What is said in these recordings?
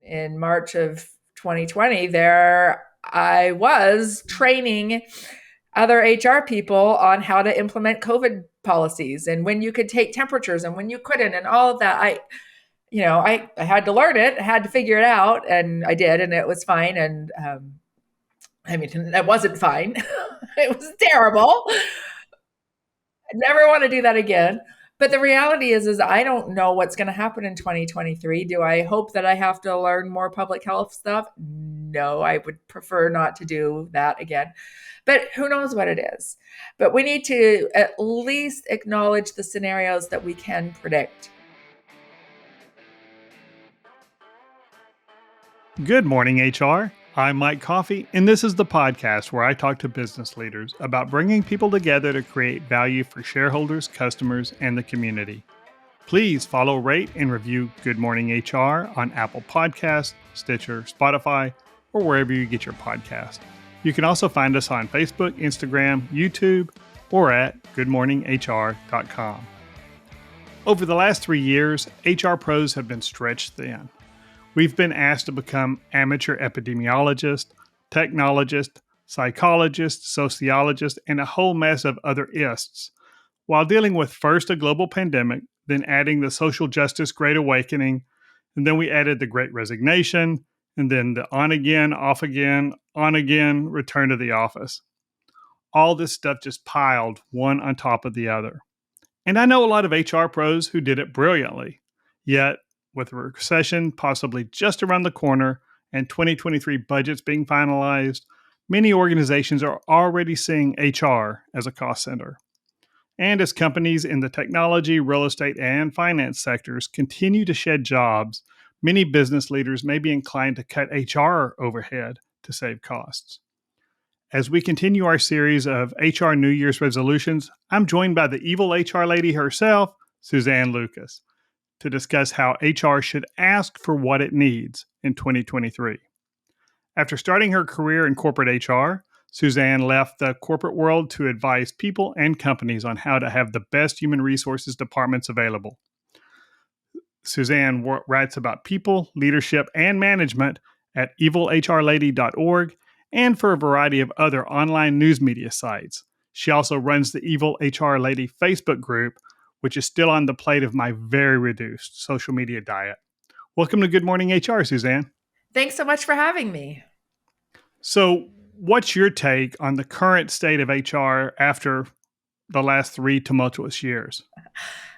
in March of 2020, there I was training other HR people on how to implement COVID policies and when you could take temperatures and when you couldn't and all of that. I had to learn it, I had to figure it out, and I did, and it was fine. And I mean, it wasn't fine. It was terrible. I never want to do that again. But the reality is I don't know what's going to happen in 2023. Do I hope that I have to learn more public health stuff? No, I would prefer not to do that again. But who knows what it is? But we need to at least acknowledge the scenarios that we can predict. Good morning, HR. I'm Mike Coffey, and this is the podcast where I talk to business leaders about bringing people together to create value for shareholders, customers, and the community. Please follow, rate, and review Good Morning HR on Apple Podcasts, Stitcher, Spotify, or wherever you get your podcast. You can also find us on Facebook, Instagram, YouTube, or at goodmorninghr.com. Over the last 3 years, HR pros have been stretched thin. We've been asked to become amateur epidemiologists, technologists, psychologists, sociologists, and a whole mess of other ists, while dealing with first a global pandemic, then adding the social justice Great Awakening, and then we added the Great Resignation, and then the on again, off again, on again, return to the office. All this stuff just piled one on top of the other. And I know a lot of HR pros who did it brilliantly, yet with a recession possibly just around the corner and 2023 budgets being finalized, many organizations are already seeing HR as a cost center. And as companies in the technology, real estate, and finance sectors continue to shed jobs, many business leaders may be inclined to cut HR overhead to save costs. As we continue our series of HR New Year's resolutions, I'm joined by the evil HR lady herself, Suzanne Lucas, to discuss how HR should ask for what it needs in 2023. After starting her career in corporate HR, Suzanne left the corporate world to advise people and companies on how to have the best human resources departments available. Suzanne writes about people, leadership, and management at evilhrlady.org and for a variety of other online news media sites. She also runs the Evil HR Lady Facebook group, which is still on the plate of my very reduced social media diet. Welcome to Good Morning HR, Suzanne. Thanks so much for having me. So, what's your take on the current state of HR after the last 3 tumultuous years?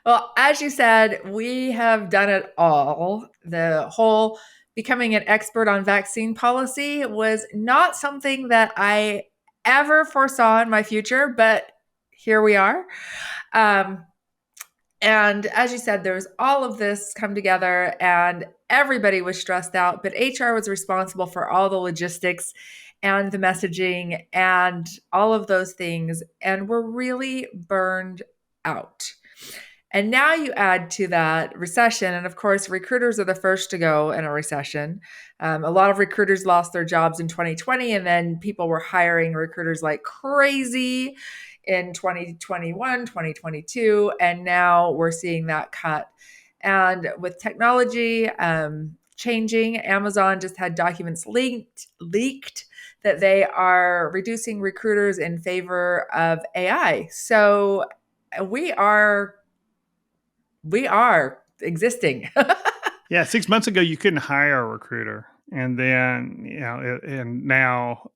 Well, as you said, we have done it all. The whole becoming an expert on vaccine policy was not something that I ever foresaw in my future, but here we are. And as you said, there was all of this come together and everybody was stressed out, but HR was responsible for all the logistics and the messaging and all of those things. And we're really burned out. And now you add to that recession. And of course, recruiters are the first to go in a recession. A lot of recruiters lost their jobs in 2020, and then people were hiring recruiters like crazy in 2021, 2022. And now we're seeing that cut. And with technology changing, Amazon just had documents leaked that they are reducing recruiters in favor of AI. So we are existing. Yeah, 6 months ago you couldn't hire a recruiter, and then and now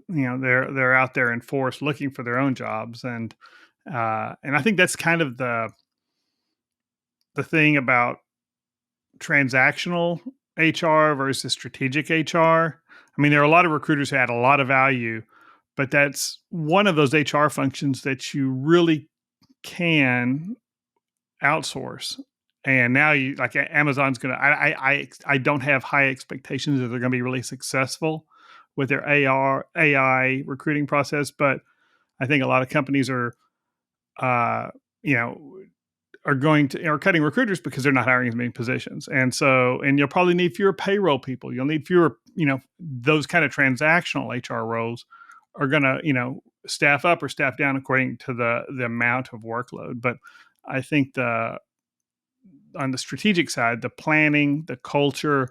they're out there in force looking for their own jobs, and I think that's kind of the thing about transactional HR versus strategic HR. I mean, there are a lot of recruiters who add a lot of value, but that's one of those HR functions that you really can outsource. And now you like Amazon's going to, I don't have high expectations that they're going to be really successful with their AI recruiting process, but I think a lot of companies are cutting recruiters because they're not hiring as many positions. And you'll probably need fewer payroll people. You'll need fewer, those kind of transactional HR roles are going to, staff up or staff down according to the amount of workload. But I think on the strategic side, the planning, the culture,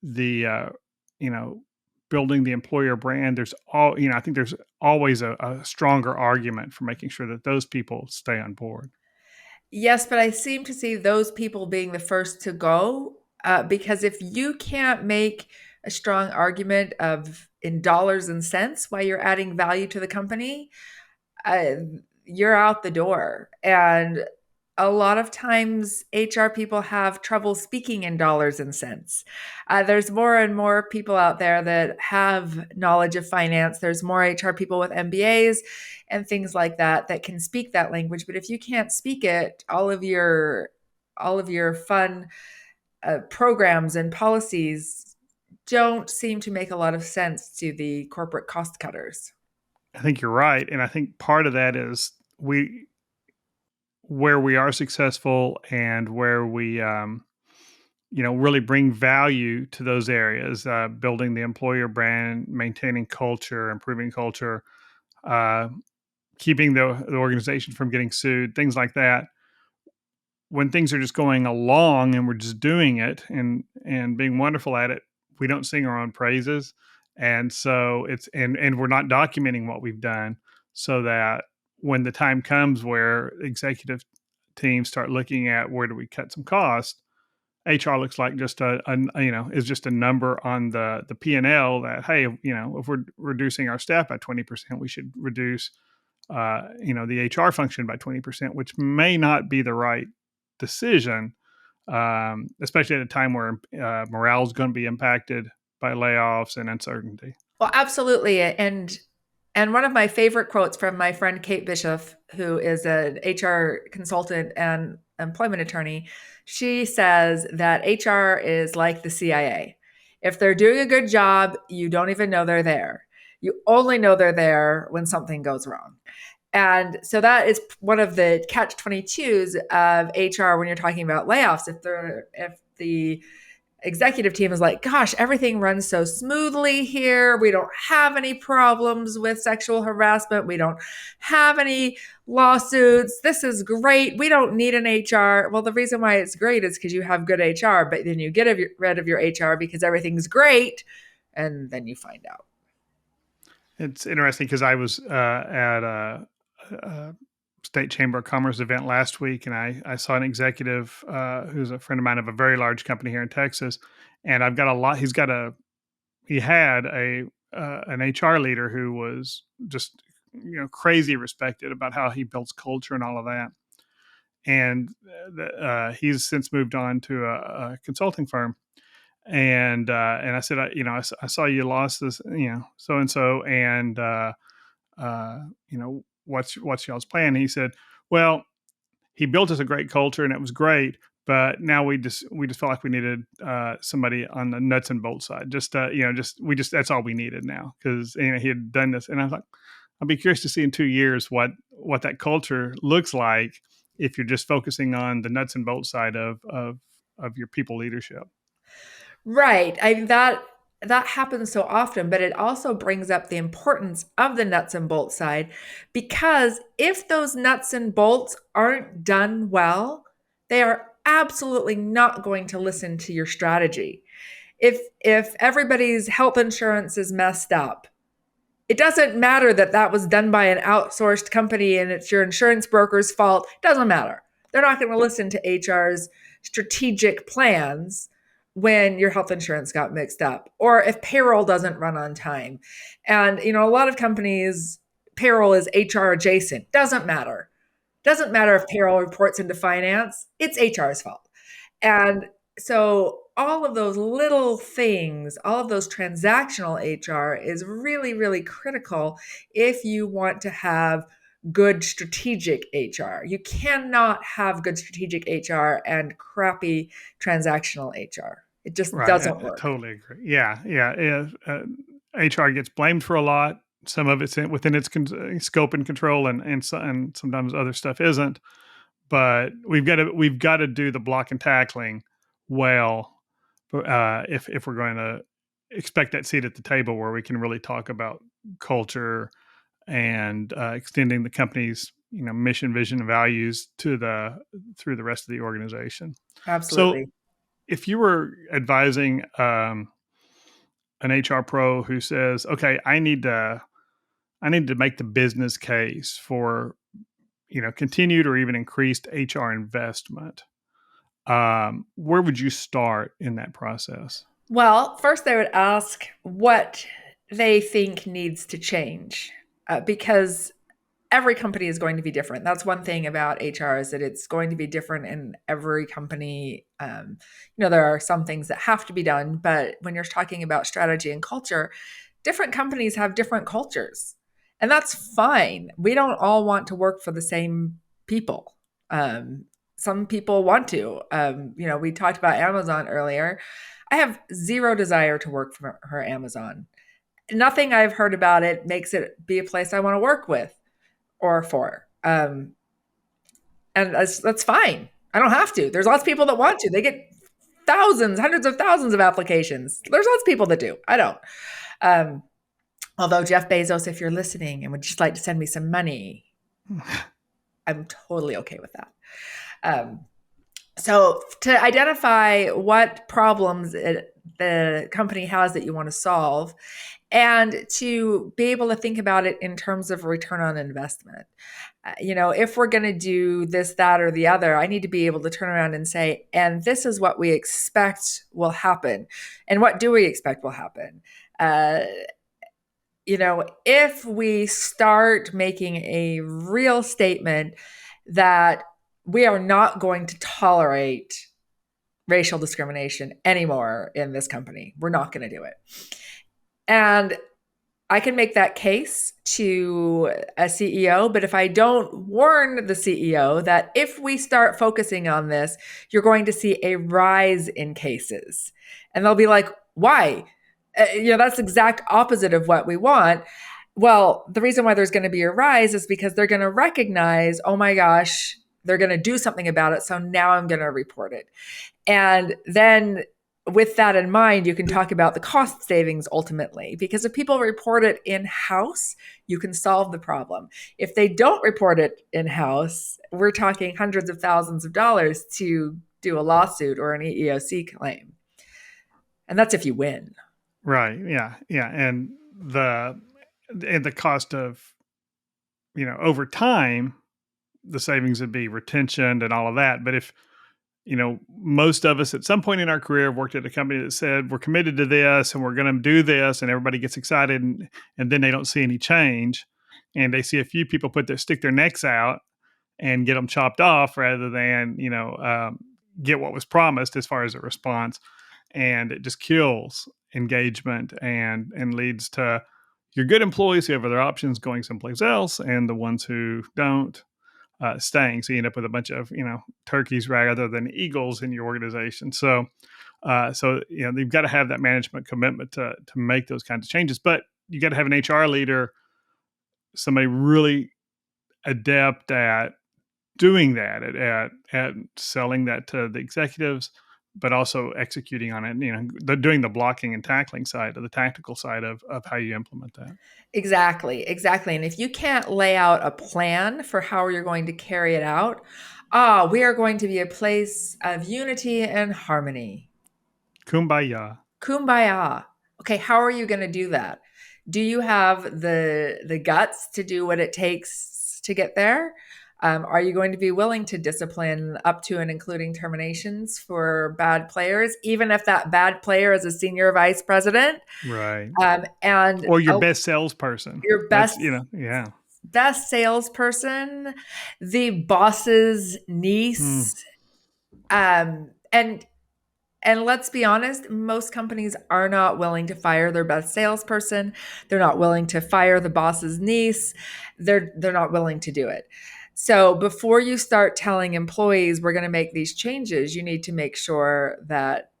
the you know, building the employer brand, I think there's always a stronger argument for making sure that those people stay on board. Yes, but I seem to see those people being the first to go, because if you can't make a strong argument of in dollars and cents why you're adding value to the company, uh, you're out the door. And a lot of times, HR people have trouble speaking in dollars and cents. There's more and more people out there that have knowledge of finance. There's more HR people with MBAs and things like that that can speak that language. But if you can't speak it, all of your fun programs and policies don't seem to make a lot of sense to the corporate cost cutters. I think you're right, and I think part of that is we where we are successful and where we really bring value to those areas, building the employer brand, maintaining culture, improving culture, uh, keeping the organization from getting sued, things like that. When things are just going along and we're just doing it and being wonderful at it, we don't sing our own praises, and so and we're not documenting what we've done, so that when the time comes where executive teams start looking at where do we cut some cost, HR looks like just is just a number on the P&L that, hey, if we're reducing our staff by 20%, we should reduce the HR function by 20%, which may not be the right decision, especially at a time where morale is going to be impacted by layoffs and uncertainty. Well, absolutely. And one of my favorite quotes from my friend Kate Bishop, who is an HR consultant and employment attorney, she says that HR is like the CIA. If they're doing a good job, you don't even know they're there. You only know they're there when something goes wrong. And so that is one of the catch 22s of HR when you're talking about layoffs. If the executive team is like, gosh, everything runs so smoothly here. We don't have any problems with sexual harassment. We don't have any lawsuits. This is great. We don't need an HR. Well, the reason why it's great is because you have good HR, but then you get rid of your HR because everything's great. And then you find out. It's interesting because I was at a State Chamber of Commerce event last week, and I saw an executive who's a friend of mine of a very large company here in Texas, and I've got a lot. He had an HR leader who was just crazy respected about how he builds culture and all of that, and he's since moved on to a consulting firm. And I said, I saw you lost this, so and so, and what's y'all's plan? And he said, well, he built us a great culture and it was great, but now we just felt like we needed somebody on the nuts and bolts side. Just that's all we needed now, because he had done this, and I was like, I'll be curious to see in 2 years what that culture looks like if you're just focusing on the nuts and bolts side of your people leadership. Right. That happens so often, but it also brings up the importance of the nuts and bolts side, because if those nuts and bolts aren't done well, they are absolutely not going to listen to your strategy. If everybody's health insurance is messed up, it doesn't matter that that was done by an outsourced company and it's your insurance broker's fault. It doesn't matter. They're not going to listen to HR's strategic plans when your health insurance got mixed up, or if payroll doesn't run on time. And a lot of companies, payroll is HR adjacent. Doesn't matter if payroll reports into finance. It's HR's fault. And so all of those little things, all of those transactional HR is really, really critical if you want to have good strategic HR. You cannot have good strategic HR and crappy transactional HR. It just Right. doesn't I work. totally agree. Yeah. Yeah. HR gets blamed for a lot. Some of it's within its scope and control, and sometimes other stuff isn't. But we've got to do the block and tackling well, if we're going to expect that seat at the table where we can really talk about culture and extending the company's mission, vision, and values through the rest of the organization. So Absolutely. if you were advising an HR pro who says, "Okay, I need to make the business case for continued or even increased HR investment." Where would you start in that process? Well, first they would ask what they think needs to change, because every company is going to be different. That's one thing about HR is that it's going to be different in every company. There are some things that have to be done, but when you're talking about strategy and culture, different companies have different cultures, and that's fine. We don't all want to work for the same people. Some people want to. We talked about Amazon earlier. I have zero desire to work for Amazon. Nothing I've heard about it makes it be a place I want to work with or for. And that's fine. I don't have to. There's lots of people that want to. They get thousands, hundreds of thousands of applications. There's lots of people that do. I don't. Um, Although Jeff Bezos, if you're listening and would just like to send me some money, I'm totally okay with that. So to identify what problems the company has that you want to solve, and to be able to think about it in terms of return on investment. If we're going to do this, that, or the other, I need to be able to turn around and say, and this is what we expect will happen. And what do we expect will happen? If we start making a real statement that we are not going to tolerate racial discrimination anymore in this company, we're not going to do it. And I can make that case to a CEO, but if I don't warn the CEO that if we start focusing on this, you're going to see a rise in cases. And they'll be like, why? That's the exact opposite of what we want. Well, the reason why there's going to be a rise is because they're going to recognize, oh my gosh, they're going to do something about it. So now I'm going to report it. And then with that in mind, you can talk about the cost savings ultimately, because if people report it in-house, you can solve the problem. If they don't report it in-house, we're talking hundreds of thousands of dollars to do a lawsuit or an EEOC claim. And that's if you win. Right. Yeah. Yeah. And the cost of, over time, the savings would be retention and all of that. But if, most of us at some point in our career worked at a company that said, we're committed to this and we're going to do this, and everybody gets excited, and then they don't see any change, and they see a few people stick their necks out and get them chopped off rather than, get what was promised as far as a response. And it just kills engagement and leads to your good employees who have other options going someplace else, and the ones who don't staying. So you end up with a bunch of turkeys rather than eagles in your organization. So you've got to have that management commitment to make those kinds of changes. But you got to have an HR leader, somebody really adept at doing that, at selling that to the executives, but also executing on it. Doing the blocking and tackling side, of the tactical side of how you implement that. Exactly. And if you can't lay out a plan for how you're going to carry it out, we are going to be a place of unity and harmony. Kumbaya. Kumbaya. Okay, how are you going to do that? Do you have the guts to do what it takes to get there? Are you going to be willing to discipline up to and including terminations for bad players, even if that bad player is a senior vice president? Right. And Or your best salesperson. your That's, best yeah. best salesperson, the boss's niece. And let's be honest, most companies are not willing to fire their best salesperson. They're not willing to fire the boss's niece. They're not willing to do it. So before you start telling employees we're going to make these changes, you need to make sure that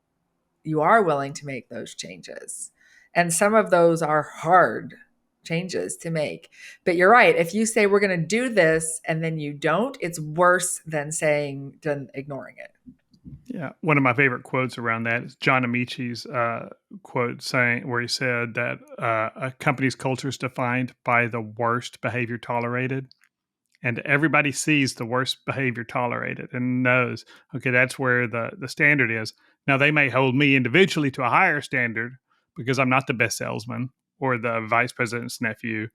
you are willing to make those changes. And some of those are hard changes to make. But you're right. If you say we're going to do this and then you don't, it's worse than ignoring it. Yeah, one of my favorite quotes around that is John Amici's quote where he said that a company's culture is defined by the worst behavior tolerated, and everybody sees the worst behavior tolerated and knows, okay, that's where the standard is. Now they may hold me individually to a higher standard, because I'm not the best salesman or the vice president's nephew,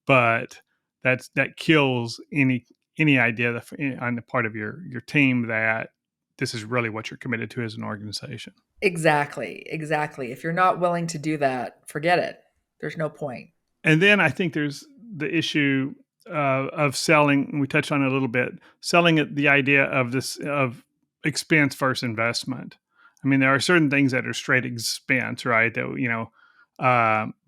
but that kills any idea on the part of your team that this is really what you're committed to as an organization. Exactly. Exactly. If you're not willing to do that, forget it. There's no point. And then I think there's the issue of selling. And we touched on it a little bit. Selling it, the idea of this of expense versus investment. I mean, there are certain things that are straight expense, right? That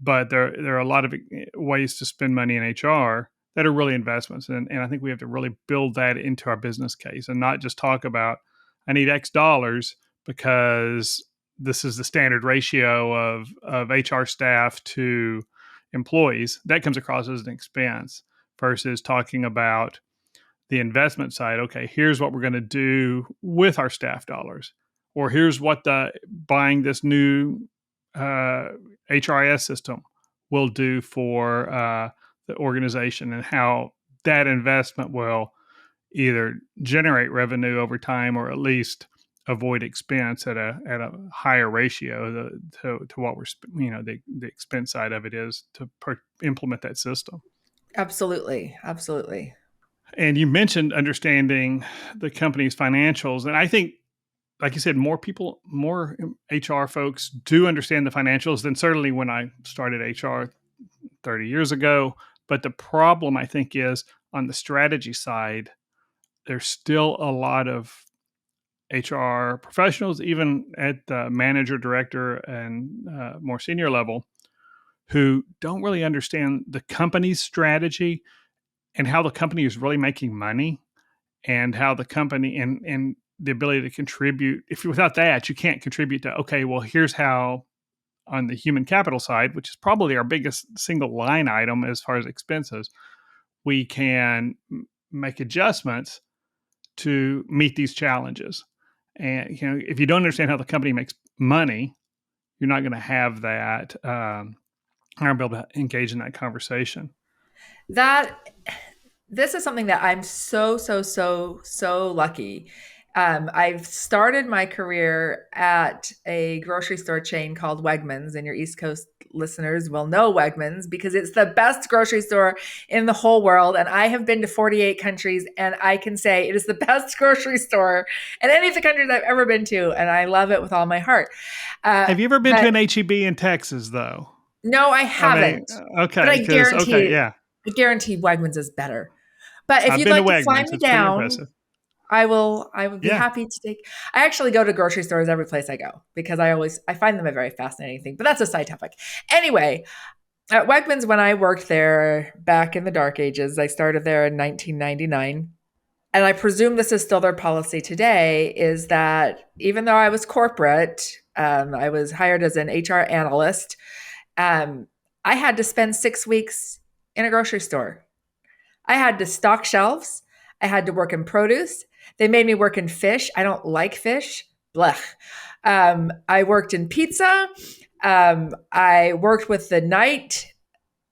but there are a lot of ways to spend money in HR that are really investments, and I think we have to really build that into our business case and not just talk about I need X dollars because this is the standard ratio of HR staff to employees. That comes across as an expense versus talking about the investment side. Okay, here's what we're going to do with our staff dollars, or here's what the buying this new HRIS system will do for the organization, and how that investment will either generate revenue over time or at least avoid expense at a higher ratio to what we're the expense side of it is to implement that system. Absolutely. Absolutely. And you mentioned understanding the company's financials, and I think, like you said, more HR folks do understand the financials than certainly when I started HR 30 years ago. But the problem, I think, is on the strategy side, there's still a lot of HR professionals, even at the manager, director, and more senior level, who don't really understand the company's strategy and how the company is really making money, and how the company and the ability to contribute. If without that, you can't contribute to, okay, well, here's how on the human capital side, which is probably our biggest single line item as far as expenses, we can make adjustments to meet these challenges. And if you don't understand how the company makes money, you're not going to have that. Aren't able to engage in that conversation. That this is something that I'm so lucky. I've started my career at a grocery store chain called Wegmans, and your East Coast listeners will know Wegmans because it's the best grocery store in the whole world. And I have been to 48 countries, and I can say it is the best grocery store in any of the countries I've ever been to, and I love it with all my heart. Have you ever been to But an HEB in Texas, though? no, I I mean, haven't. But okay, because okay, yeah, I guarantee Wegmans is better. But if I've you'd been to like to fly Wegmans. me It's pretty down, impressive. I would be Yeah. happy to take. I actually go to grocery stores every place I go because I find them a very fascinating thing. But that's a side topic. Anyway, at Wegmans, when I worked there back in the dark ages, I started there in 1999. And I presume this is still their policy today, is that even though I was corporate, I was hired as an HR analyst, um, I had to spend 6 weeks in a grocery store. I had to stock shelves. I had to work in produce. They made me work in fish. I don't like fish. Blech. I worked in pizza. I worked with the night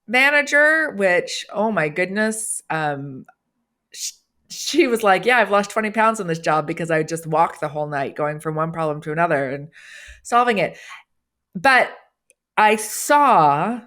manager, which, oh my goodness, she was like, yeah, I've lost 20 pounds on this job because I just walked the whole night going from one problem to another and solving it. But I saw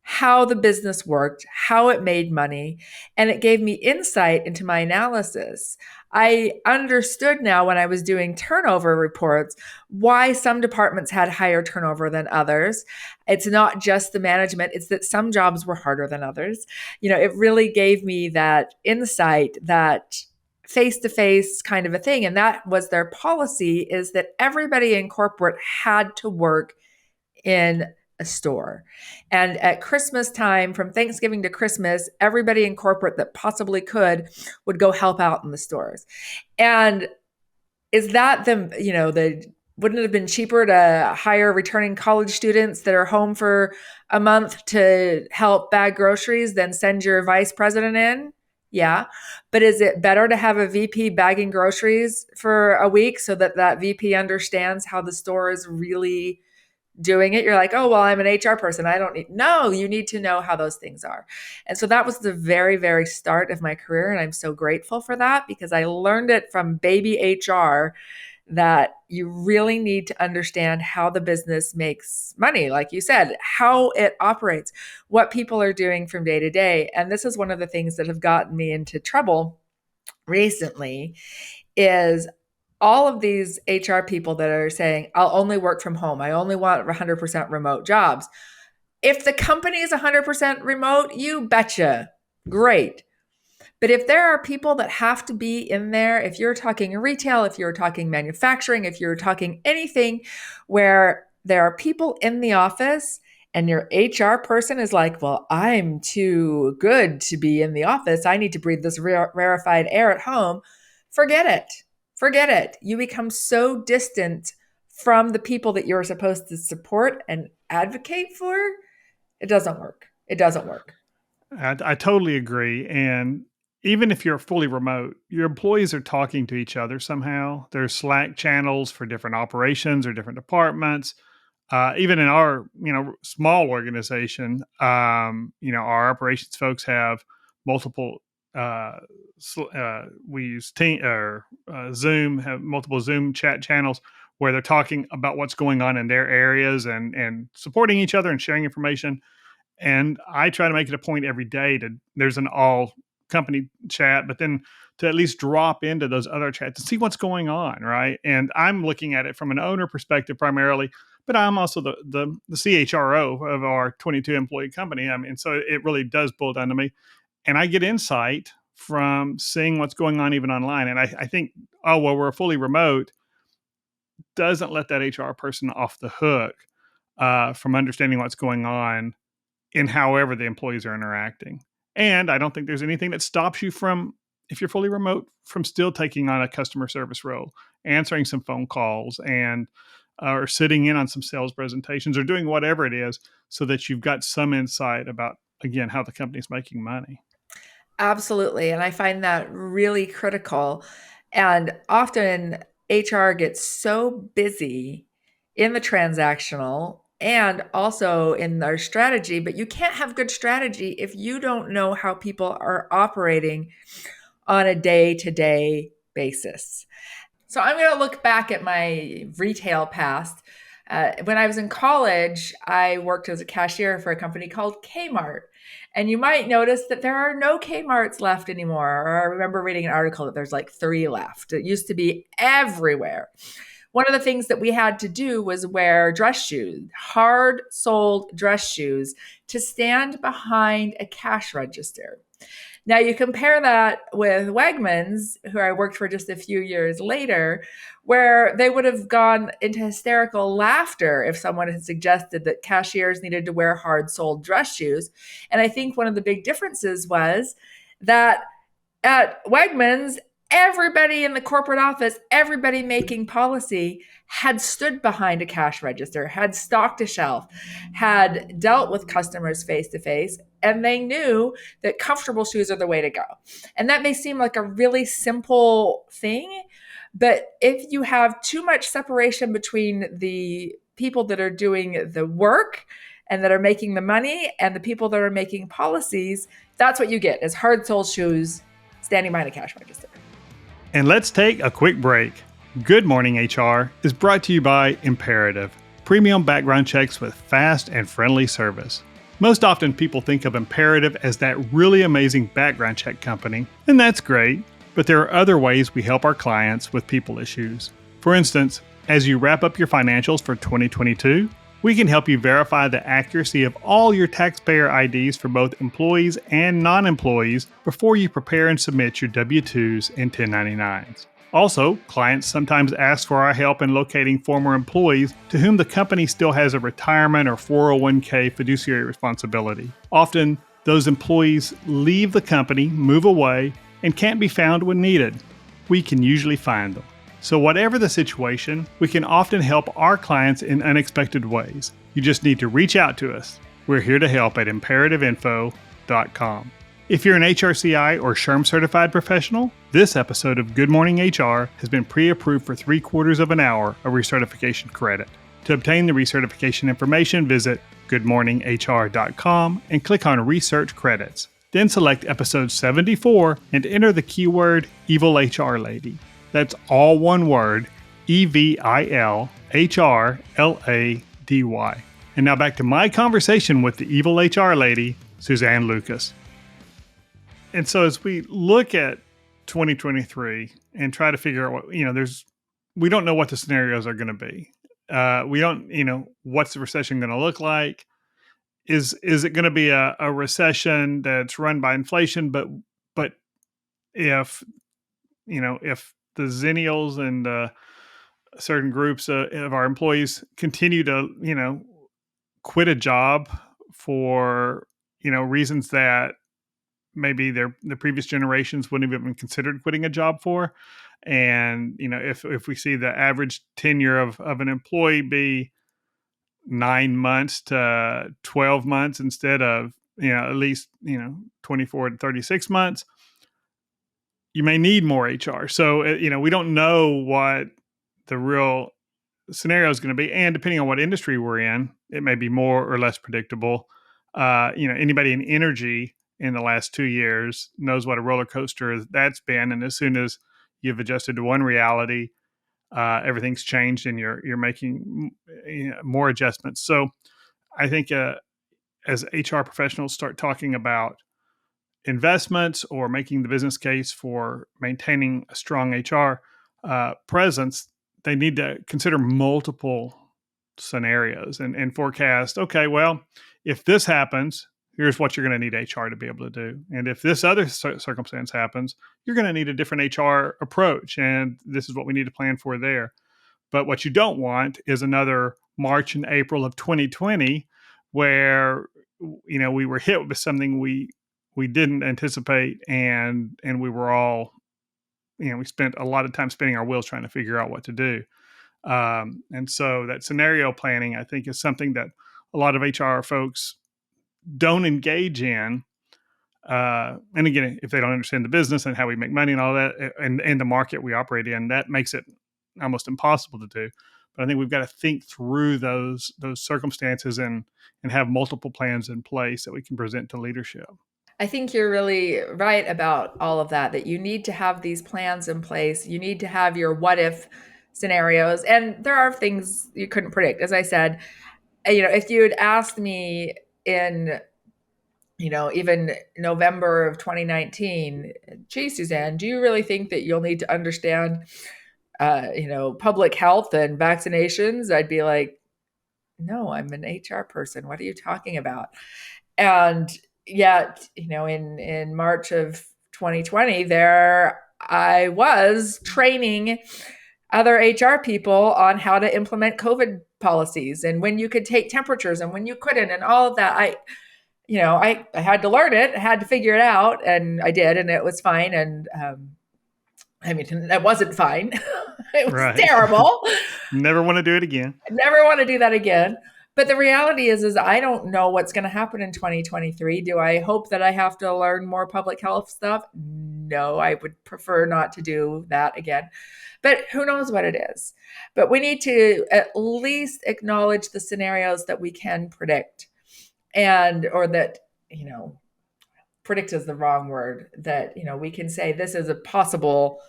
how the business worked, how it made money, and it gave me insight into my analysis. I understood now when I was doing turnover reports why some departments had higher turnover than others. It's not just the management, it's that some jobs were harder than others. It really gave me that insight, that face to face kind of a thing. And that was their policy, is that everybody in corporate had to work in a store. And at Christmas time, from Thanksgiving to Christmas, everybody in corporate that possibly could would go help out in the stores. And is that wouldn't it have been cheaper to hire returning college students that are home for a month to help bag groceries than send your vice president in? Yeah. But is it better to have a VP bagging groceries for a week so that that VP understands how the store is really doing it? You're like, oh, well, I'm an HR person. I don't need, no, you need to know how those things are. And so that was the very, very start of my career. And I'm so grateful for that because I learned it from baby HR that you really need to understand how the business makes money, like you said, how it operates, what people are doing from day to day. And this is one of the things that have gotten me into trouble recently is all of these HR people that are saying, I'll only work from home. I only want 100% remote jobs. If the company is 100% remote, you betcha. Great. But if there are people that have to be in there, if you're talking retail, if you're talking manufacturing, if you're talking anything where there are people in the office and your HR person is like, well, I'm too good to be in the office. I need to breathe this rarefied air at home. Forget it. Forget it. You become so distant from the people that you're supposed to support and advocate for. It doesn't work. It doesn't work. I totally agree. And even if you're fully remote, your employees are talking to each other somehow. There's Slack channels for different operations or different departments. Even in our, small organization, our operations folks have multiple. We use Zoom, have multiple Zoom chat channels where they're talking about what's going on in their areas and supporting each other and sharing information. And I try to make it a point every day there's an all company chat, but then to at least drop into those other chats to see what's going on. Right. And I'm looking at it from an owner perspective primarily, but I'm also the CHRO of our 22 employee company. I mean, so it really does boil down to me. And I get insight from seeing what's going on even online. And I think, oh, well, we're fully remote doesn't let that HR person off the hook from understanding what's going on in however the employees are interacting. And I don't think there's anything that stops you from, if you're fully remote, from still taking on a customer service role, answering some phone calls and or sitting in on some sales presentations or doing whatever it is so that you've got some insight about, again, how the company's making money. Absolutely. And I find that really critical. And often HR gets so busy in the transactional and also in their strategy, but you can't have good strategy if you don't know how people are operating on a day to day basis. So I'm going to look back at my retail past. When I was in college, I worked as a cashier for a company called Kmart. And you might notice that there are no Kmarts left anymore. Or I remember reading an article that there's like 3 left. It used to be everywhere. One of the things that we had to do was wear dress shoes, hard soled dress shoes, to stand behind a cash register. Now you compare that with Wegmans, who I worked for just a few years later, where they would have gone into hysterical laughter if someone had suggested that cashiers needed to wear hard-soled dress shoes. And I think one of the big differences was that at Wegmans, everybody in the corporate office, everybody making policy had stood behind a cash register, had stocked a shelf, had dealt with customers face to face, and they knew that comfortable shoes are the way to go. And that may seem like a really simple thing, but if you have too much separation between the people that are doing the work and that are making the money and the people that are making policies, that's what you get is hard-soled shoes standing behind a cash register. And let's take a quick break. Good Morning HR is brought to you by Imperative, premium background checks with fast and friendly service. Most often people think of Imperative as that really amazing background check company, and that's great, but there are other ways we help our clients with people issues. For instance, as you wrap up your financials for 2022, we can help you verify the accuracy of all your taxpayer IDs for both employees and non-employees before you prepare and submit your W-2s and 1099s. Also, clients sometimes ask for our help in locating former employees to whom the company still has a retirement or 401k fiduciary responsibility. Often, those employees leave the company, move away, and can't be found when needed. We can usually find them. So whatever the situation, we can often help our clients in unexpected ways. You just need to reach out to us. We're here to help at imperativeinfo.com. If you're an HRCI or SHRM certified professional, this episode of Good Morning HR has been pre-approved for 3/4 of an hour of recertification credit. To obtain the recertification information, visit goodmorninghr.com and click on Research Credits. Then select episode 74 and enter the keyword Evil HR Lady. That's all one word, EVILHRLADY. And now back to my conversation with the evil HR lady, Suzanne Lucas. And so as we look at 2023 and try to figure out what, we don't know what the scenarios are going to be. We don't, what's the recession going to look like? Is it going to be a recession that's run by inflation? But if, if the Zennials and certain groups of our employees continue to, quit a job for, reasons that maybe the previous generations wouldn't have even considered quitting a job for. And, if we see the average tenure of an employee be 9 months to 12 months instead of, at least, 24 to 36 months, you may need more HR. So, we don't know what the real scenario is going to be. And depending on what industry we're in, it may be more or less predictable. Anybody in energy in the last 2 years knows what a roller coaster that's been. And as soon as you've adjusted to one reality, everything's changed and you're making more adjustments. So I think as HR professionals start talking about investments or making the business case for maintaining a strong HR presence, they need to consider multiple scenarios and forecast, okay, well, if this happens, here's what you're going to need HR to be able to do. And if this other circumstance happens, you're going to need a different HR approach. And this is what we need to plan for there. But what you don't want is another March and April of 2020 where we were hit with something we didn't anticipate, and we were all, we spent a lot of time spinning our wheels trying to figure out what to do. And so that scenario planning, I think, is something that a lot of HR folks don't engage in. And again, if they don't understand the business and how we make money and all that, and the market we operate in, that makes it almost impossible to do. But I think we've got to think through those circumstances and have multiple plans in place that we can present to leadership. I think you're really right about all of that, that you need to have these plans in place. You need to have your what if scenarios. And there are things you couldn't predict. As I said, if you had asked me in, even November of 2019, gee, Suzanne, do you really think that you'll need to understand, public health and vaccinations? I'd be like, no, I'm an HR person. What are you talking about? And yet, in March of 2020, there I was training other HR people on how to implement COVID policies and when you could take temperatures and when you couldn't and all of that. I had to learn it, I had to figure it out, and I did, and it was fine. And it wasn't fine. It was Right. terrible. Never want to do it again. I never want to do that again. But the reality is I don't know what's going to happen in 2023. Do I hope that I have to learn more public health stuff? No, I would prefer not to do that again. But who knows what it is? But we need to at least acknowledge the scenarios that we can predict, or that, predict is the wrong word, that, we can say this is a possible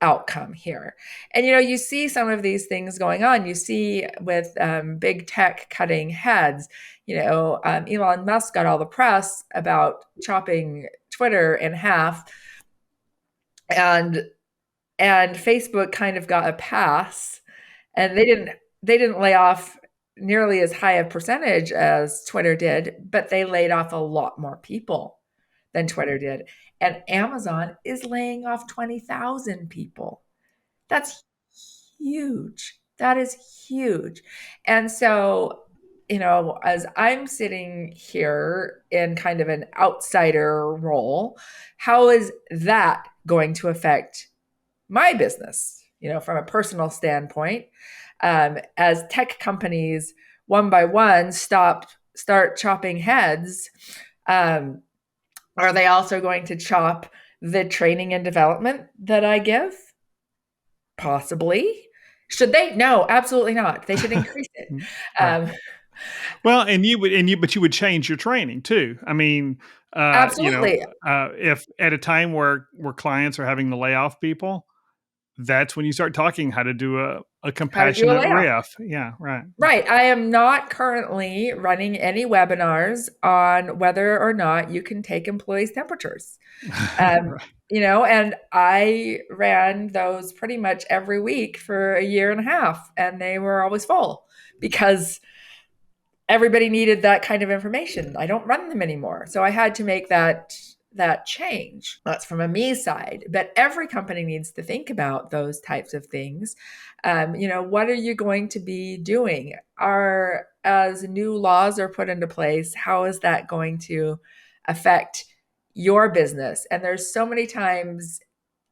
outcome here. And you see some of these things going on. You see with big tech cutting heads. Elon Musk got all the press about chopping Twitter in half, and Facebook kind of got a pass, and they didn't lay off nearly as high a percentage as Twitter did, but they laid off a lot more people than Twitter did. And Amazon is laying off 20,000 people. That's huge. That is huge. And so, as I'm sitting here in kind of an outsider role, how is that going to affect my business, from a personal standpoint? As tech companies, one by one, start chopping heads, are they also going to chop the training and development that I give? Possibly. Should they? No, absolutely not. They should increase it. Right. Well, but you would change your training too. I mean, Absolutely. If at a time where clients are having to lay off people, that's when you start talking how to do a a how to do a compassionate layoff. riff. Yeah, right. Right. I am not currently running any webinars on whether or not you can take employees' temperatures. Um, Right. and I ran those pretty much every week for a year and a half, and they were always full because everybody needed that kind of information. I don't run them anymore. So I had to make that change. That's from a me side. But every company needs to think about those types of things. What are you going to be doing? As new laws are put into place, how is that going to affect your business? And there's so many times,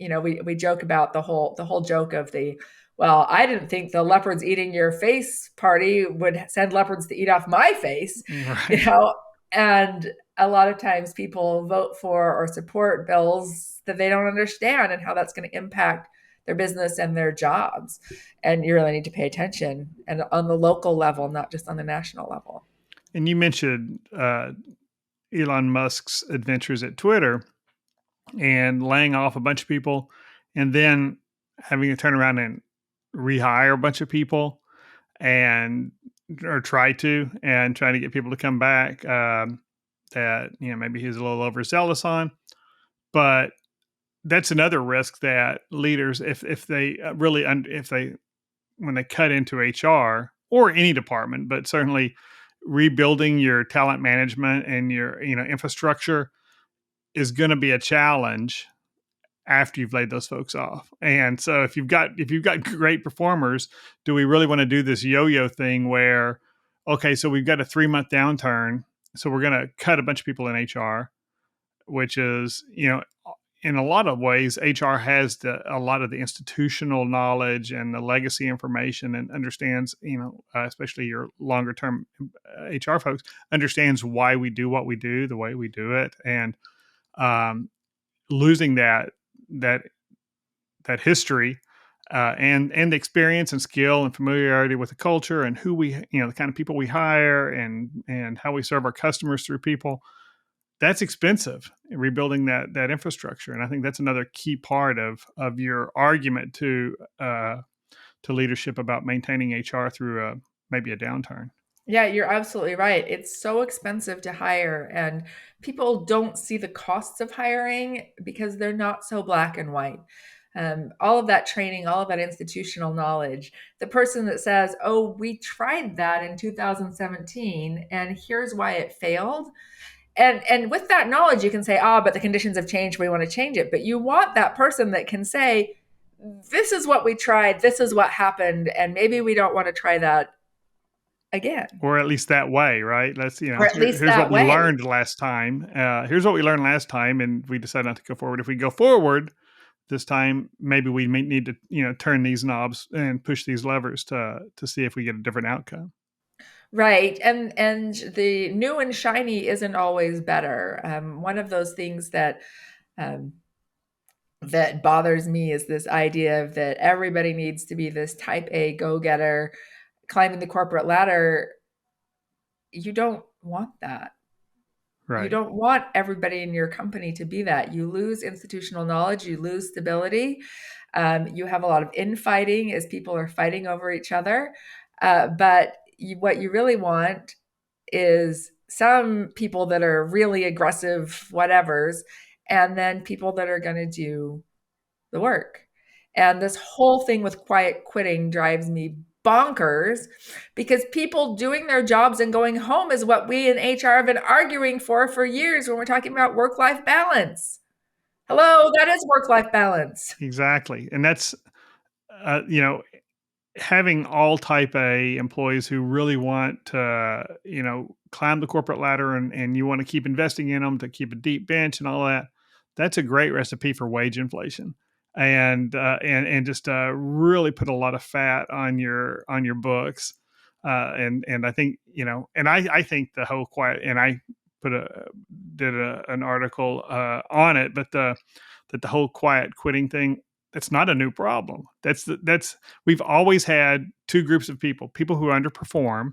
we joke about the whole joke of the, well, I didn't think the leopards eating your face party would send leopards to eat off my face, you Right. know, and a lot of times people vote for or support bills that they don't understand and how that's going to impact their business and their jobs. And you really need to pay attention, and on the local level, not just on the national level. And you mentioned Elon Musk's adventures at Twitter and laying off a bunch of people and then having to turn around and rehire a bunch of people and or try to and trying to get people to come back that maybe he's a little overzealous on. But that's another risk that leaders, if they really if they when they cut into HR or any department, but certainly rebuilding your talent management and your infrastructure is going to be a challenge after you've laid those folks off. And so if you've got great performers, do we really want to do this yo-yo thing where, okay, so we've got a 3-month downturn, so we're going to cut a bunch of people in HR, which is, in a lot of ways, HR has a lot of the institutional knowledge and the legacy information and understands, especially your longer term HR folks, understands why we do what we do, the way we do it. And um, losing that that history and the experience and skill and familiarity with the culture and who we, the kind of people we hire and how we serve our customers through people, that's expensive, rebuilding that infrastructure. And I think that's another key part of your argument to leadership about maintaining HR through maybe a downturn. Yeah, you're absolutely right. It's so expensive to hire, and people don't see the costs of hiring because they're not so black and white. All of that training, all of that institutional knowledge, the person that says, "Oh, we tried that in 2017, and here's why it failed," and with that knowledge, you can say, "Ah, but the conditions have changed. We want to change it." But you want that person that can say, "This is what we tried. This is what happened, and maybe we don't want to try that again." Or at least that way, right? That's Or at least here's what that we way. learned last time. Here's what we learned last time, and we decided not to go forward. If we go forward this time, maybe we may need to turn these knobs and push these levers to see if we get a different outcome. Right. And the new and shiny isn't always better. One of those things um, that bothers me is this idea of that everybody needs to be this type A go-getter climbing the corporate ladder. You don't want that. You Right. don't want everybody in your company to be that. You lose institutional knowledge, you lose stability. You have a lot of infighting as people are fighting over each other. What you really want is some people that are really aggressive, whatevers, and then people that are going to do the work. And this whole thing with quiet quitting drives me bonkers because people doing their jobs and going home is what we in HR have been arguing for years when we're talking about work life balance. Hello, that is work life balance. Exactly. And that's uh, you know having all type A employees who really want to, climb the corporate ladder and you want to keep investing in them to keep a deep bench and all that, that's a great recipe for wage inflation. And just really put a lot of fat on your books. And I think, and I think the whole quiet, and I put an article on it, but that the whole quiet quitting thing, that's not a new problem. That's we've always had two groups of people who underperform,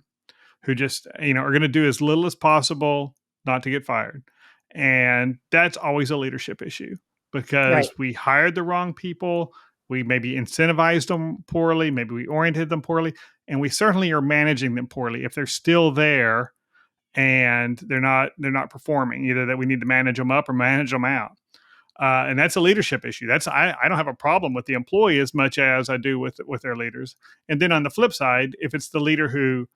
who just, are going to do as little as possible not to get fired. And that's always a leadership issue Right. because we hired the wrong people. We maybe incentivized them poorly, maybe we oriented them poorly, and we certainly are managing them poorly if they're still there and they're not performing. Either that we need to manage them up or manage them out. And that's a leadership issue. I don't have a problem with the employee as much as I do with their leaders. And then on the flip side, if it's the leader who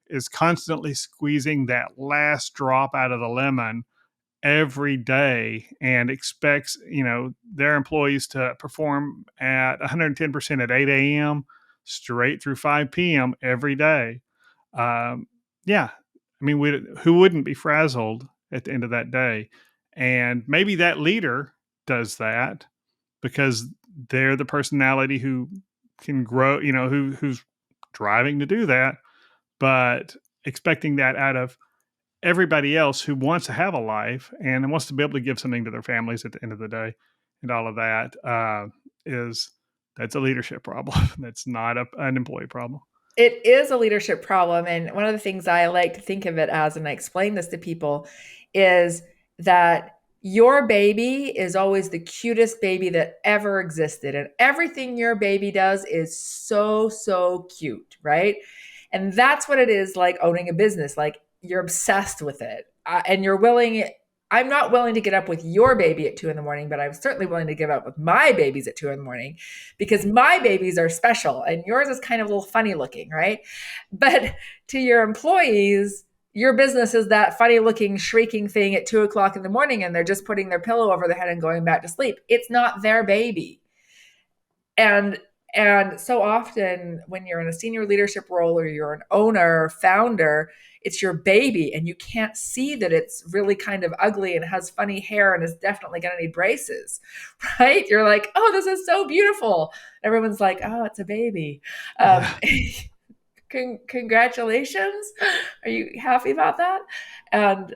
is constantly squeezing that last drop out of the lemon every day and expects their employees to perform at 110% at 8 a.m. straight through 5 p.m. every day, yeah, I mean, who wouldn't be frazzled at the end of that day? And maybe that leader does that because they're the personality who can grow, who's driving to do that, but expecting that out of everybody else who wants to have a life and wants to be able to give something to their families at the end of the day, and all of that is that's a leadership problem. That's not an employee problem. It is a leadership problem. And one of the things I like to think of it as, and I explain this to people, is that your baby is always the cutest baby that ever existed. And everything your baby does is so, so cute, right? And that's what it is like owning a business. Like you're obsessed with it. And you're willing, I'm not willing to get up with your baby at 2 in the morning, but I'm certainly willing to give up with my babies at 2 in the morning because my babies are special and yours is kind of a little funny looking, right? But to your employees, your business is that funny looking shrieking thing at 2 o'clock in the morning and they're just putting their pillow over their head and going back to sleep. It's not their baby. And so often when you're in a senior leadership role or you're an owner, founder, it's your baby and you can't see that it's really kind of ugly and has funny hair and is definitely going to need braces, right? You're like, oh, this is so beautiful. Everyone's like, oh, it's a baby. Um, Yeah. Congratulations. Are you happy about that? And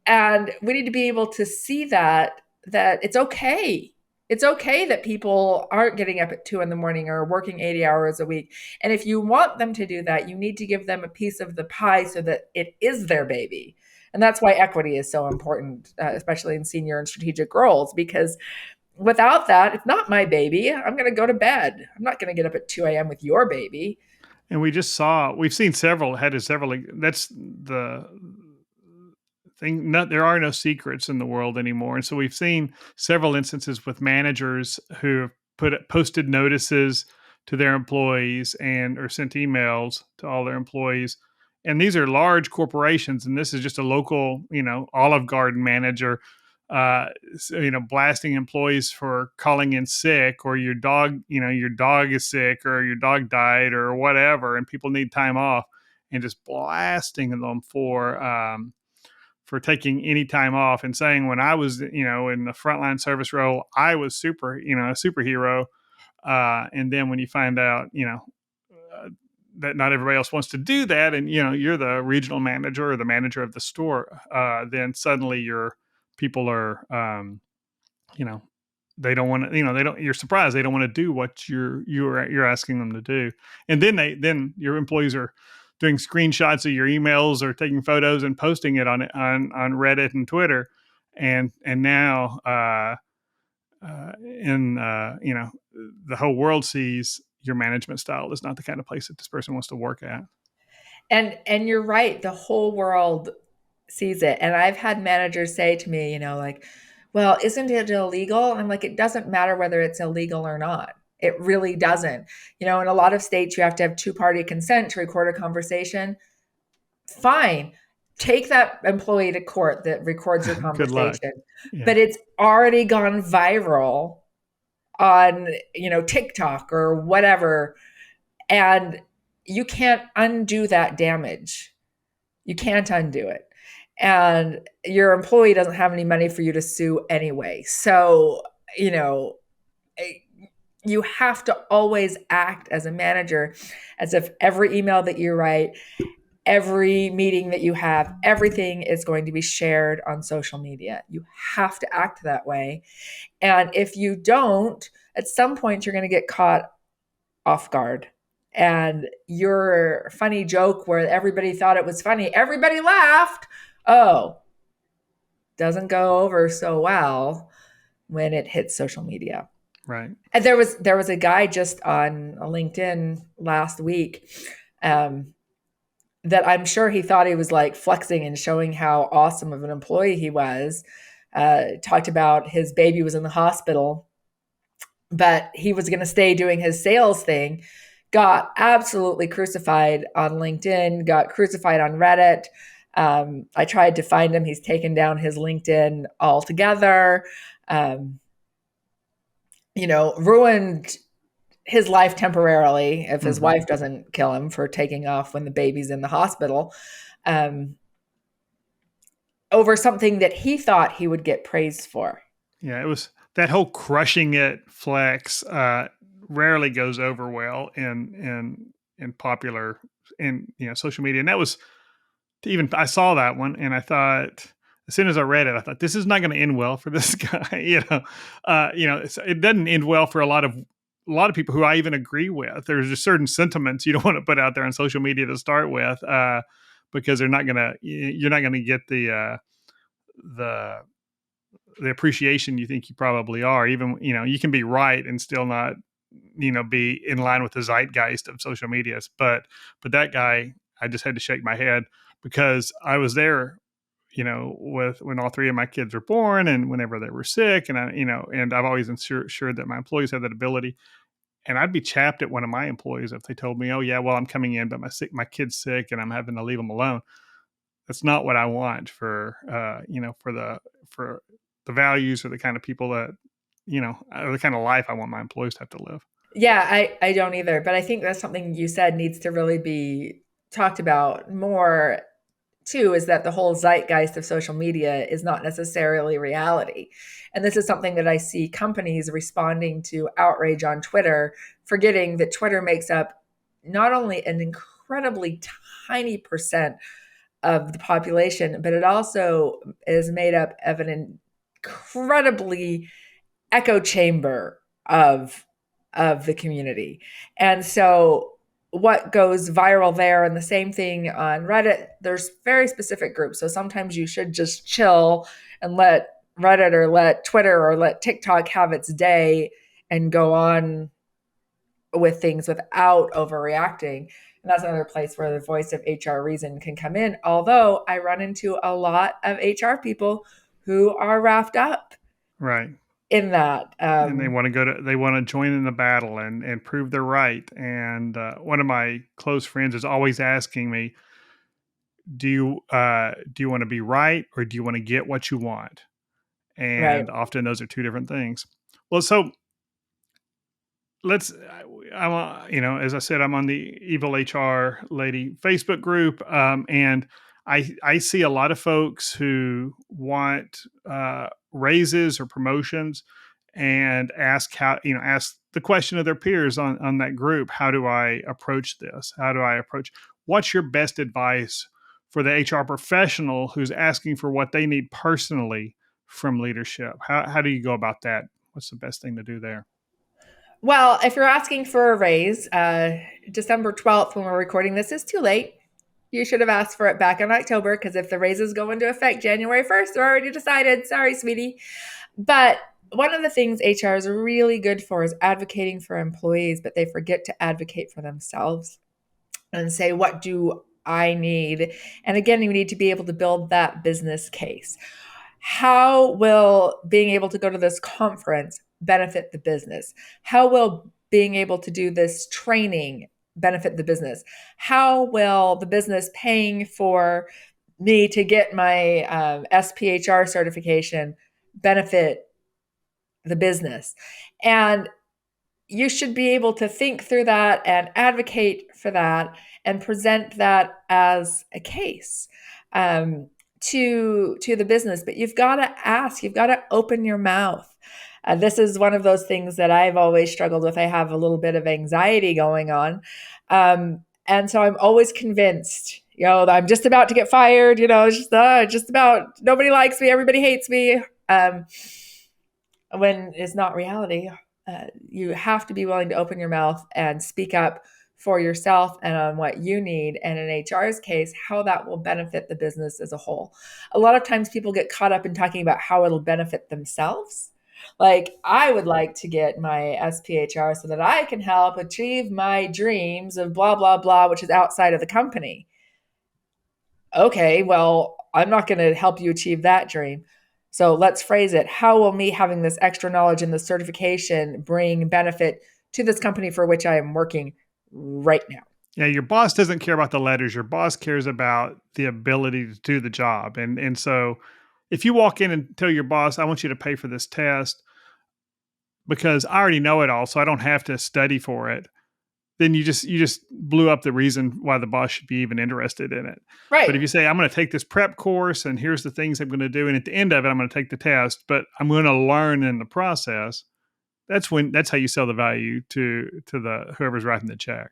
and we need to be able to see that it's okay. It's okay that people aren't getting up at 2 in the morning or working 80 hours a week. And if you want them to do that, you need to give them a piece of the pie so that it is their baby. And that's why equity is so important, especially in senior and strategic roles, because without that, it's not my baby. I'm going to go to bed. I'm not going to get up at 2 a.m. with your baby. And we've seen several. That's the thing. There are no secrets in the world anymore. And so we've seen several instances with managers who have posted notices to their employees and or sent emails to all their employees. And these are large corporations, and this is just a local, Olive Garden manager, blasting employees for calling in sick, or your dog is sick, or your dog died, or whatever, and people need time off, and just blasting them for taking any time off, and saying when I was, in the frontline service role, I was a superhero. And then when you find out, uh, that not everybody else wants to do that, and you're the regional manager or the manager of the store, then suddenly your people are, you know, they don't want to, they don't. You're surprised they don't want to do what you're asking them to do, and then your employees are doing screenshots of your emails or taking photos and posting it on Reddit and Twitter, and now in the whole world sees your management style is not the kind of place that this person wants to work at. And you're right, the whole world sees it. And I've had managers say to me, like, well, isn't it illegal? And I'm like, it doesn't matter whether it's illegal or not. It really doesn't. In a lot of states, you have to have two-party consent to record a conversation. Fine. Take that employee to court that records your Good luck. conversation. Yeah. But it's already gone viral on, TikTok or whatever. And you can't undo that damage. You can't undo it. And your employee doesn't have any money for you to sue anyway. So, you have to always act as a manager as if every email that you write, every meeting that you have, everything is going to be shared on social media. You have to act that way. And if you don't, at some point, you're going to get caught off guard. And your funny joke where everybody thought it was funny, everybody laughed. Oh, doesn't go over so well when it hits social media. Right. And there was a guy just on LinkedIn last week, um, that I'm sure he thought he was like flexing and showing how awesome of an employee he was. Talked about his baby was in the hospital, but he was going to stay doing his sales thing. Got absolutely crucified on LinkedIn, got crucified on Reddit. I tried to find him. He's taken down his LinkedIn altogether. Um, ruined his life temporarily if his Mm-hmm. wife doesn't kill him for taking off when the baby's in the hospital, um, over something that he thought he would get praised for. Yeah, it was that whole crushing it flex rarely goes over well in popular in social media, and that was even I saw that one and I thought as soon as I read it, I thought this is not going to end well for this guy. It doesn't end well for a lot of people who I even agree with. There's just certain sentiments you don't want to put out there on social media to start with, because you're not gonna get the the appreciation you think you probably are. Even you can be right and still not be in line with the zeitgeist of social medias. But that guy, I just had to shake my head because I was there with when all three of my kids were born and whenever they were sick, and and I've always ensured that my employees have that ability. And I'd be chapped at one of my employees if they told me, "Oh yeah, well I'm coming in, but my kid's sick and I'm having to leave them alone." That's not what I want for for the values or the kind of people that or the kind of life I want my employees to have to live. Yeah, I don't either, but I think that's something you said needs to really be talked about more too, is that the whole zeitgeist of social media is not necessarily reality. And this is something that I see companies responding to outrage on Twitter, forgetting that Twitter makes up not only an incredibly tiny percent of the population, but it also is made up of an incredibly echo chamber of the community. And so what goes viral there, and the same thing on Reddit, there's very specific groups. So sometimes you should just chill and let Reddit or let Twitter or let TikTok have its day and go on with things without overreacting. And that's another place where the voice of HR reason can come in. Although I run into a lot of HR people who are wrapped up Right. in that. And they want to join in the battle and prove they're right. And one of my close friends is always asking me, do you want to be right or do you want to get what you want? Right. And often those are two different things. Well, so let's I'm as I said, I'm on the evil HR lady Facebook group, and I see a lot of folks who want raises or promotions and ask the question of their peers on that group: how do I approach this? How do I approach? What's your best advice for the HR professional who's asking for what they need personally from leadership? How do you go about that? What's the best thing to do there? Well, if you're asking for a raise, December 12th, when we're recording this, is too late. You should have asked for it back in October, because if the raises go into effect January 1st, they're already decided. Sorry, sweetie. But one of the things HR is really good for is advocating for employees, but they forget to advocate for themselves and say, what do I need? And again, you need to be able to build that business case. How will being able to go to this conference benefit the business? How will being able to do this training benefit the business? How will the business paying for me to get my SPHR certification benefit the business? And you should be able to think through that and advocate for that and present that as a case, to the business. But you've got to ask, you've got to open your mouth. This is one of those things that I've always struggled with. I have a little bit of anxiety going on. And so I'm always convinced, that I'm just about to get fired, it's just about nobody likes me, everybody hates me. When it's not reality. You have to be willing to open your mouth and speak up for yourself and on what you need, and in HR's case, how that will benefit the business as a whole. A lot of times people get caught up in talking about how it'll benefit themselves, Like, I would like to get my SPHR so that I can help achieve my dreams of blah, blah, blah, which is outside of the company. Okay, well, I'm not going to help you achieve that dream. So let's phrase it. How will me having this extra knowledge and this certification bring benefit to this company for which I am working right now? Yeah, your boss doesn't care about the letters. Your boss cares about the ability to do the job. And so if you walk in and tell your boss, I want you to pay for this test because I already know it all, so I don't have to study for it, then you just blew up the reason why the boss should be even interested in it. But if Right. you say, I'm going to take this prep course and here's the things I'm going to do, and at the end of it, I'm going to take the test, but I'm going to learn in the process, that's how you sell the value to the whoever's writing the check.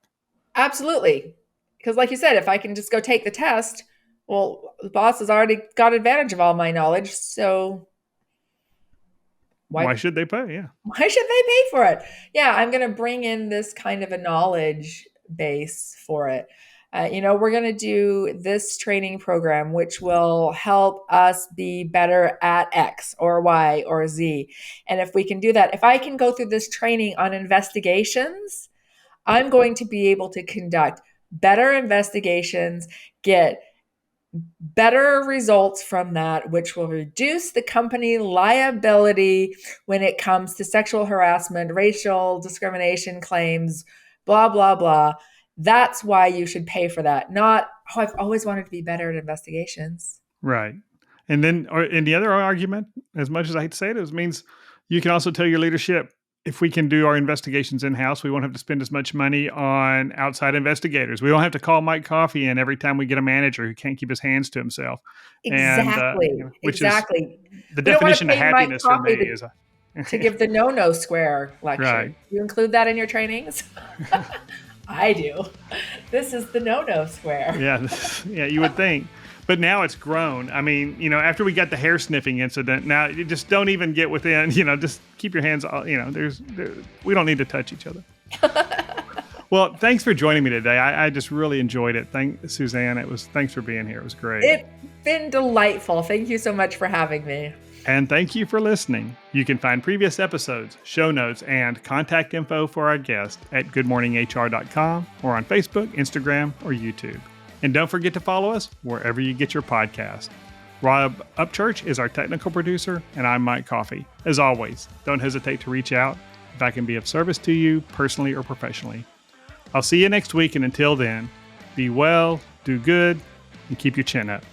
Absolutely. Because, like you said, if I can just go take the test, well, the boss has already got advantage of all my knowledge. So why Why should they pay? Yeah. why should they pay for it? Yeah, I'm going to bring in this kind of a knowledge base for it. We're going to do this training program, which will help us be better at X or Y or Z. And if we can do that, if I can go through this training on investigations, I'm going to be able to conduct better investigations, get better results from that, which will reduce the company liability when it comes to sexual harassment, racial discrimination claims, blah, blah, blah. That's why you should pay for that. Not, oh, I've always wanted to be better at investigations. Right. And then, and the other argument, as much as I hate to say it, means you can also tell your leadership, if we can do our investigations in house, we won't have to spend as much money on outside investigators. We don't have to call Mike Coffey in every time we get a manager who can't keep his hands to himself. And, Exactly. which is Exactly. the We don't want to definition of pay Mike happiness for me Coffey is to give the no square lecture. right. You include that in your trainings? I do. This is the no square. Yeah. Yeah. You would think. But now it's grown. I mean, after we got the hair sniffing incident, now you just don't even get within, just keep your hands, we don't need to touch each other. Well, thanks for joining me today. I just really enjoyed it. Suzanne. Thanks for being here. It was great. It's been delightful. Thank you so much for having me. And thank you for listening. You can find previous episodes, show notes, and contact info for our guest at goodmorninghr.com or on Facebook, Instagram, or YouTube. And don't forget to follow us wherever you get your podcast. Rob Upchurch is our technical producer, and I'm Mike Coffey. As always, don't hesitate to reach out if I can be of service to you personally or professionally. I'll see you next week, and until then, be well, do good, and keep your chin up.